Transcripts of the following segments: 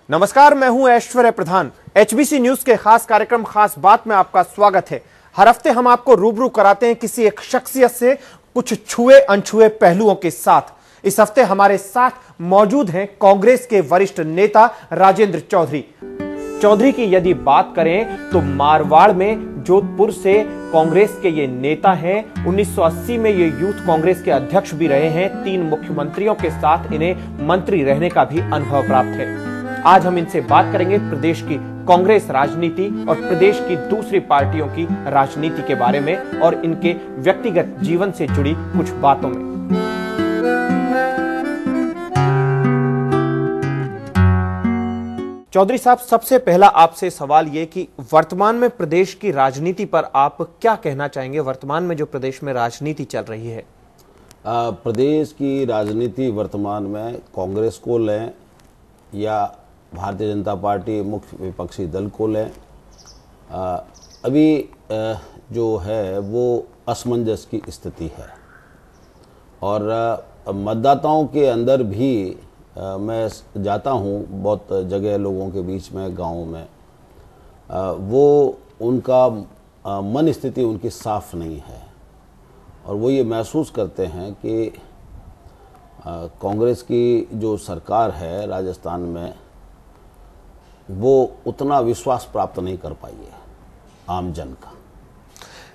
नमस्कार, मैं हूं ऐश्वर्य प्रधान। एचबीसी न्यूज के खास कार्यक्रम खास बात में आपका स्वागत है। हर हफ्ते हम आपको रूबरू कराते हैं किसी एक शख्सियत से कुछ छुए अनछुए पहलुओं के साथ। इस हफ्ते हमारे साथ मौजूद हैं कांग्रेस के वरिष्ठ नेता राजेंद्र चौधरी की यदि बात करें तो मारवाड़ में जोधपुर से कांग्रेस के ये नेता हैं। 1980 में ये यूथ कांग्रेस के अध्यक्ष भी रहे हैं। 3 मुख्यमंत्रियों के साथ इन्हें मंत्री रहने का भी अनुभव प्राप्त है। आज हम इनसे बात करेंगे प्रदेश की कांग्रेस राजनीति और प्रदेश की दूसरी पार्टियों की राजनीति के बारे में और इनके व्यक्तिगत जीवन से जुड़ी कुछ बातों में। चौधरी साहब, सबसे पहला आपसे सवाल ये कि वर्तमान में प्रदेश की राजनीति पर आप क्या कहना चाहेंगे? वर्तमान में जो प्रदेश में राजनीति चल रही है, प्रदेश की राजनीति वर्तमान में कांग्रेस को लें या भारतीय जनता पार्टी मुख्य विपक्षी दल को लें, अभी जो है वो असमंजस की स्थिति है। और मतदाताओं के अंदर भी मैं जाता हूँ बहुत जगह, लोगों के बीच में, गाँव में, वो उनका मन स्थिति उनकी साफ नहीं है और वो ये महसूस करते हैं कि कांग्रेस की जो सरकार है राजस्थान में वो उतना विश्वास प्राप्त नहीं कर पाई है आम जन का।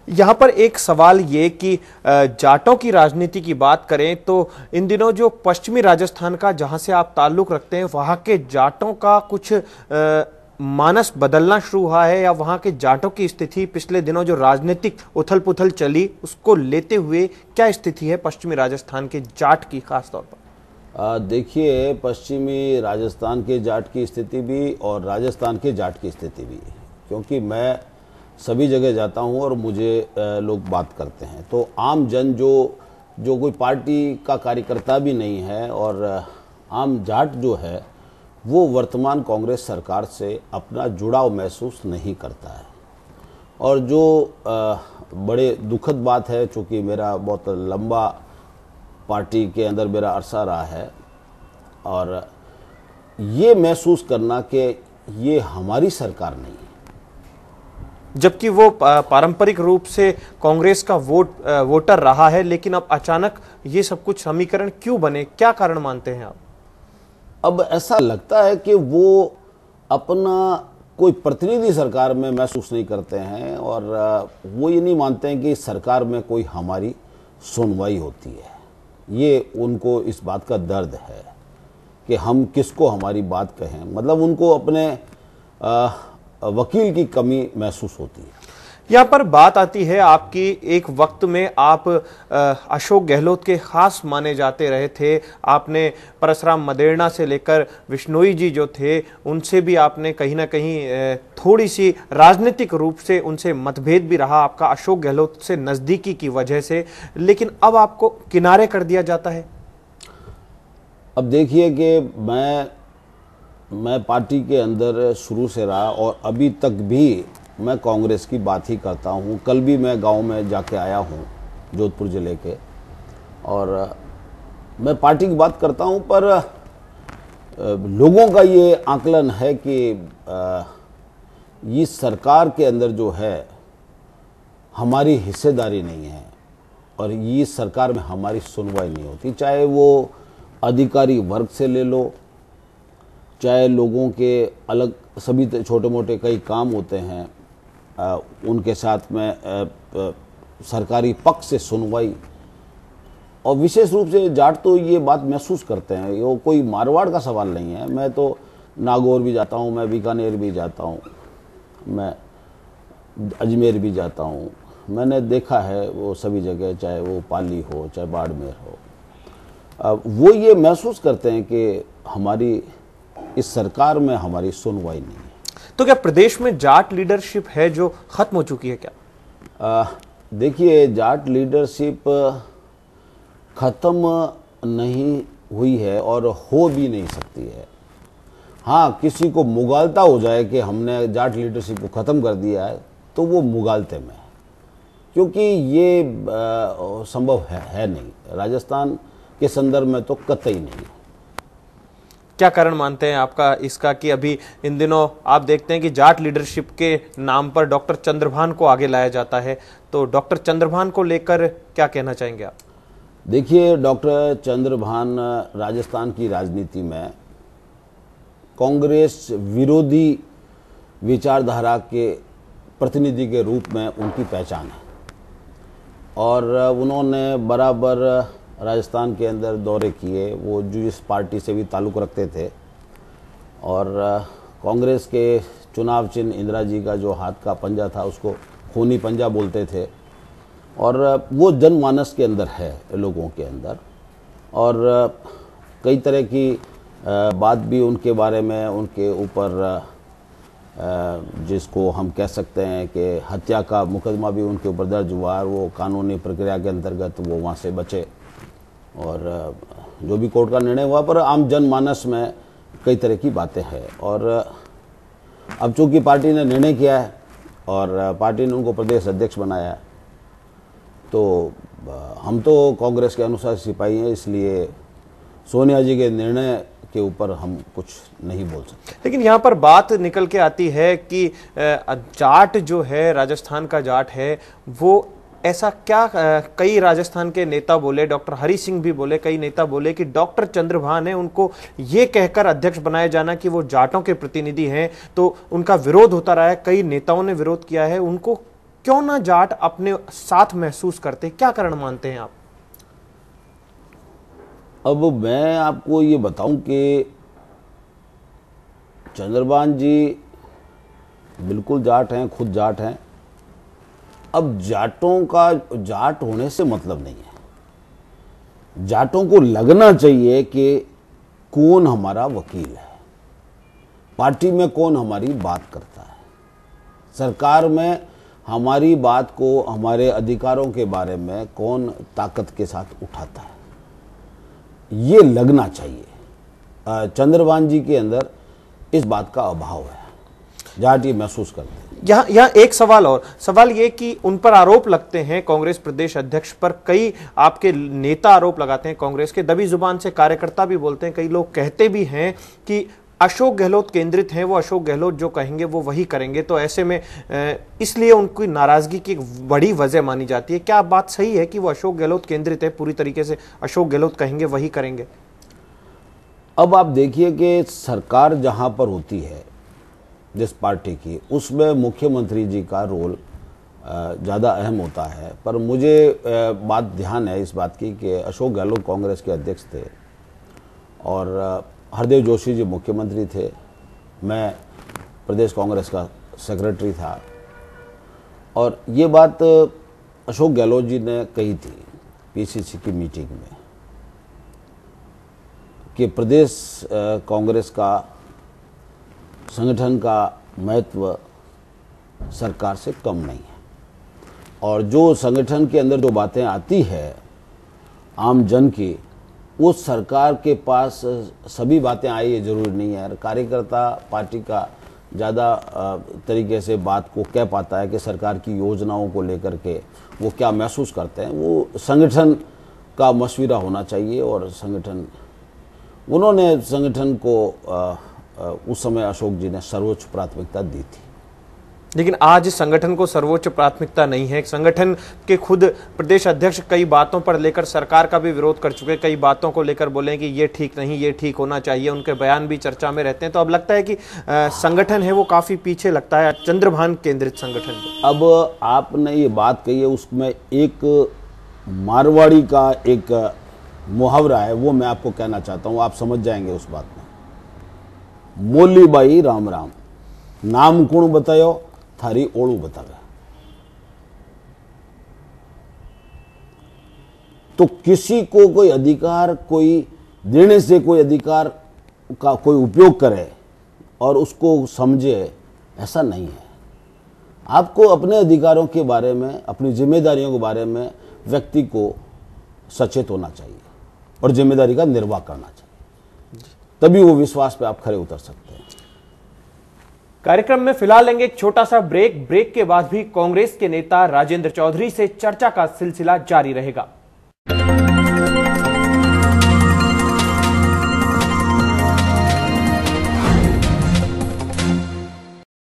यहां पर एक सवाल ये कि जाटों की राजनीति की बात करें तो इन दिनों जो पश्चिमी राजस्थान का, जहां से आप ताल्लुक रखते हैं, वहां के जाटों का कुछ मानस बदलना शुरू हुआ है या वहां के जाटों की स्थिति पिछले दिनों जो राजनीतिक उथल पुथल चली उसको लेते हुए क्या स्थिति है पश्चिमी राजस्थान के जाट की खास तौर पर? देखिए, पश्चिमी राजस्थान के जाट की स्थिति भी और राजस्थान के जाट की स्थिति भी, क्योंकि मैं सभी जगह जाता हूं और मुझे लोग बात करते हैं तो आम जन जो कोई पार्टी का कार्यकर्ता भी नहीं है और आम जाट जो है वो वर्तमान कांग्रेस सरकार से अपना जुड़ाव महसूस नहीं करता है। और जो बड़े दुखद बात है, चूँकि मेरा बहुत लंबा पार्टी के अंदर मेरा अरसा रहा है, और ये महसूस करना कि ये हमारी सरकार नहीं है, जबकि वो पारंपरिक रूप से कांग्रेस का वोटर रहा है, लेकिन अब अचानक ये सब कुछ समीकरण क्यों बने? क्या कारण मानते हैं आप? अब ऐसा लगता है कि वो अपना कोई प्रतिनिधि सरकार में महसूस नहीं करते हैं और वो ये नहीं मानते हैं कि सरकार में कोई हमारी सुनवाई होती है। ये उनको इस बात का दर्द है कि हम किसको हमारी बात कहें, मतलब उनको अपने वकील की कमी महसूस होती है। यहाँ पर बात आती है आपकी, एक वक्त में आप अशोक गहलोत के खास माने जाते रहे थे। आपने परसराम मदेरणा से लेकर विश्नोई जी जो थे उनसे भी आपने कहीं ना कहीं थोड़ी सी राजनीतिक रूप से उनसे मतभेद भी रहा आपका अशोक गहलोत से नज़दीकी की वजह से, लेकिन अब आपको किनारे कर दिया जाता है। अब देखिए कि मैं पार्टी के अंदर शुरू से रहा और अभी तक भी मैं कांग्रेस की बात ही करता हूँ। कल भी मैं गांव में जाके आया हूँ जोधपुर ज़िले के, और मैं पार्टी की बात करता हूँ, पर लोगों का ये आकलन है कि ये सरकार के अंदर जो है हमारी हिस्सेदारी नहीं है और ये सरकार में हमारी सुनवाई नहीं होती। चाहे वो अधिकारी वर्ग से ले लो, चाहे लोगों के अलग सभी छोटे मोटे कई काम होते हैं, उनके साथ में सरकारी पक्ष से सुनवाई, और विशेष रूप से जाट तो ये बात महसूस करते हैं। ये कोई मारवाड़ का सवाल नहीं है। मैं तो नागौर भी जाता हूँ, मैं बीकानेर भी जाता हूँ, मैं अजमेर भी जाता हूँ, मैंने देखा है वो सभी जगह, चाहे वो पाली हो चाहे बाड़मेर हो, वो ये महसूस करते हैं कि हमारी इस सरकार में हमारी सुनवाई नहीं है। तो क्या प्रदेश में जाट लीडरशिप है जो खत्म हो चुकी है क्या? देखिए, जाट लीडरशिप खत्म नहीं हुई है और हो भी नहीं सकती है। हाँ, किसी को मुगालता हो जाए कि हमने जाट लीडरशिप को ख़त्म कर दिया है तो वो मुगालते में है, क्योंकि ये संभव है नहीं। राजस्थान के संदर्भ में तो कतई नहीं है। क्या कारण मानते हैं आपका इसका कि अभी इन दिनों आप देखते हैं कि जाट लीडरशिप के नाम पर डॉक्टर चंद्रभान को आगे लाया जाता है, तो डॉक्टर चंद्रभान को लेकर क्या कहना चाहेंगे आप? देखिए, डॉक्टर चंद्रभान राजस्थान की राजनीति में कांग्रेस विरोधी विचारधारा के प्रतिनिधि के रूप में उनकी पहचान है और उन्होंने बराबर राजस्थान के अंदर दौरे किए। वो जिस पार्टी से भी ताल्लुक़ रखते थे और कांग्रेस के चुनाव चिन्ह इंदिरा जी का जो हाथ का पंजा था उसको खूनी पंजा बोलते थे और वो जनमानस के अंदर है, लोगों के अंदर। और कई तरह की बात भी उनके बारे में, उनके ऊपर जिसको हम कह सकते हैं कि हत्या का मुकदमा भी उनके ऊपर दर्ज हुआ, वो कानूनी प्रक्रिया के अंतर्गत वो वहाँ से बचे और जो भी कोर्ट का निर्णय हुआ, पर आम जनमानस में कई तरह की बातें हैं। और अब चूँकि पार्टी ने निर्णय किया है और पार्टी ने उनको प्रदेश अध्यक्ष बनाया है, तो हम तो कांग्रेस के अनुसार सिपाही हैं, इसलिए सोनिया जी के निर्णय के ऊपर हम कुछ नहीं बोल सकते। लेकिन यहाँ पर बात निकल के आती है कि जाट जो है, राजस्थान का जाट है, वो ऐसा क्या, कई राजस्थान के नेता बोले, डॉक्टर हरि सिंह भी बोले, कई नेता बोले कि डॉक्टर चंद्रभान है, उनको ये कहकर अध्यक्ष बनाया जाना कि वो जाटों के प्रतिनिधि हैं, तो उनका विरोध होता रहा है, कई नेताओं ने विरोध किया है। उनको क्यों ना जाट अपने साथ महसूस करते, क्या कारण मानते हैं आप? अब मैं आपको ये बताऊं कि चंद्रभान जी बिल्कुल जाट हैं, खुद जाट हैं। अब जाटों का जाट होने से मतलब नहीं है। जाटों को लगना चाहिए कि कौन हमारा वकील है, पार्टी में कौन हमारी बात करता है, सरकार में हमारी बात को, हमारे अधिकारों के बारे में कौन ताकत के साथ उठाता है, ये लगना चाहिए। चंद्रभान जी के अंदर इस बात का अभाव है, जाट ये महसूस करते हैं। यहाँ एक सवाल और, सवाल ये कि उन पर आरोप लगते हैं, कांग्रेस प्रदेश अध्यक्ष पर कई आपके नेता आरोप लगाते हैं, कांग्रेस के दबी जुबान से कार्यकर्ता भी बोलते हैं, कई लोग कहते भी हैं कि अशोक गहलोत केंद्रित हैं, वो अशोक गहलोत जो कहेंगे वो वही करेंगे, तो ऐसे में इसलिए उनकी नाराजगी की एक बड़ी वजह मानी जाती है। क्या बात सही है कि वो अशोक गहलोत केंद्रित है, पूरी तरीके से अशोक गहलोत कहेंगे वही करेंगे? अब आप देखिए कि सरकार जहां पर होती है जिस पार्टी की, उसमें मुख्यमंत्री जी का रोल ज़्यादा अहम होता है। पर मुझे बात ध्यान है इस बात की कि अशोक गहलोत कांग्रेस के अध्यक्ष थे और हरदेव जोशी जी मुख्यमंत्री थे, मैं प्रदेश कांग्रेस का सेक्रेटरी था। और ये बात अशोक गहलोत जी ने कही थी पीसीसी की मीटिंग में कि प्रदेश कांग्रेस का संगठन का महत्व सरकार से कम नहीं है और जो संगठन के अंदर जो बातें आती है आम जन की, वो सरकार के पास सभी बातें आई, ये जरूरी नहीं है। कार्यकर्ता पार्टी का ज़्यादा तरीके से बात को कह पाता है कि सरकार की योजनाओं को लेकर के वो क्या महसूस करते हैं, वो संगठन का मशविरा होना चाहिए। और उन्होंने संगठन को उस समय अशोक जी ने सर्वोच्च प्राथमिकता दी थी। लेकिन आज संगठन को सर्वोच्च प्राथमिकता नहीं है। संगठन के खुद प्रदेश अध्यक्ष कई बातों पर लेकर सरकार का भी विरोध कर चुके, कई बातों को लेकर बोले कि ये ठीक नहीं, ये ठीक होना चाहिए, उनके बयान भी चर्चा में रहते हैं। तो अब लगता है कि संगठन है वो काफी पीछे लगता है, चंद्रभान केंद्रित संगठन। अब आपने ये बात कही है, उसमें एक मारवाड़ी का एक मुहावरा है, वो मैं आपको कहना चाहता हूँ, आप समझ जाएंगे उस बात में। मोली बाई राम राम, नाम कुण बतायो थारी ओळू बतावे। तो किसी को कोई अधिकार कोई देने से कोई अधिकार का कोई उपयोग करे और उसको समझे, ऐसा नहीं है। आपको अपने अधिकारों के बारे में, अपनी जिम्मेदारियों के बारे में व्यक्ति को सचेत होना चाहिए और जिम्मेदारी का निर्वाह करना चाहिए, तभी वो विश्वास पे आप खरे उतर सकते हैं। कार्यक्रम में फिलहाल लेंगे एक छोटा सा ब्रेक। ब्रेक के बाद भी कांग्रेस के नेता राजेंद्र चौधरी से चर्चा का सिलसिला जारी रहेगा।